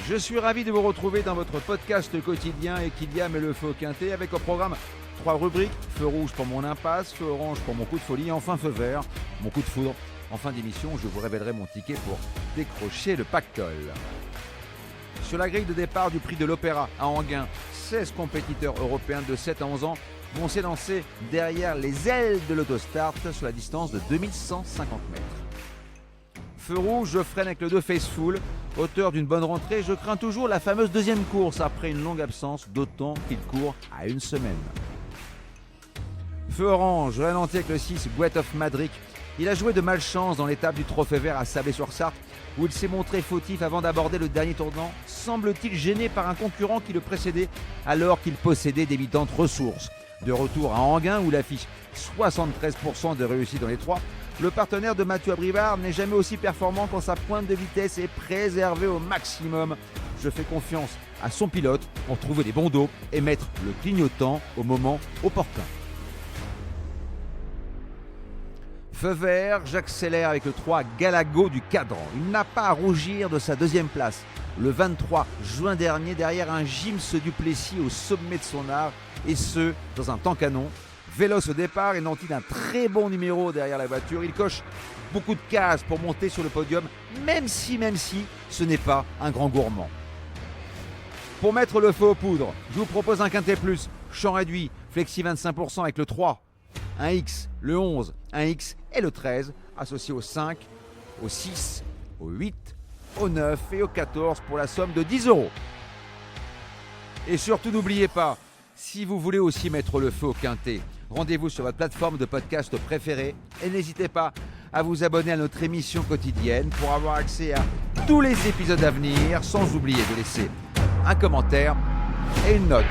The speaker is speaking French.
Je suis ravi de vous retrouver dans votre podcast quotidien et Kylian met le feu au quintet avec au programme 3 rubriques, feu rouge pour mon impasse, feu orange pour mon coup de folie et enfin feu vert, mon coup de foudre. En fin d'émission, je vous révélerai mon ticket pour décrocher le pactole. Sur la grille de départ du prix de l'Opéra à Enghien, 16 compétiteurs européens de 7 à 11 ans vont s'élancer derrière les ailes de l'autostart sur la distance de 2150 mètres. Feu rouge, je freine avec le 2 Faceful. Auteur d'une bonne rentrée, je crains toujours la fameuse deuxième course après une longue absence, d'autant qu'il court à une semaine. Feu orange, je ralentis avec le 6 Guet of Madrid. Il a joué de malchance dans l'étape du Trophée Vert à Sablé-sur-Sarthe, où il s'est montré fautif avant d'aborder le dernier tournant, semble-t-il gêné par un concurrent qui le précédait alors qu'il possédait d'évidentes ressources. De retour à Enghien, où il affiche 73% de réussite dans les 3, le partenaire de Mathieu Abrivard n'est jamais aussi performant quand sa pointe de vitesse est préservée au maximum. Je fais confiance à son pilote pour trouver les bons dos et mettre le clignotant au moment opportun. Feu vert, j'accélère avec le 3 Galago du Cadran. Il n'a pas à rougir de sa deuxième place. Le 23 juin dernier, derrière un Gims Duplessis au sommet de son art, et ce, dans un temps canon. Véloce au départ et nanti d'un très bon numéro derrière la voiture. Il coche beaucoup de cases pour monter sur le podium, même si ce n'est pas un grand gourmand. Pour mettre le feu aux poudres, je vous propose un quintet plus, champ réduit, flexi 25% avec le 3, un X, le 11, un X et le 13, associé au 5, au 6, au 8, au 9 et au 14 pour la somme de 10 €. Et surtout n'oubliez pas, si vous voulez aussi mettre le feu au quintet, rendez-vous sur votre plateforme de podcast préférée et n'hésitez pas à vous abonner à notre émission quotidienne pour avoir accès à tous les épisodes à venir, sans oublier de laisser un commentaire et une note.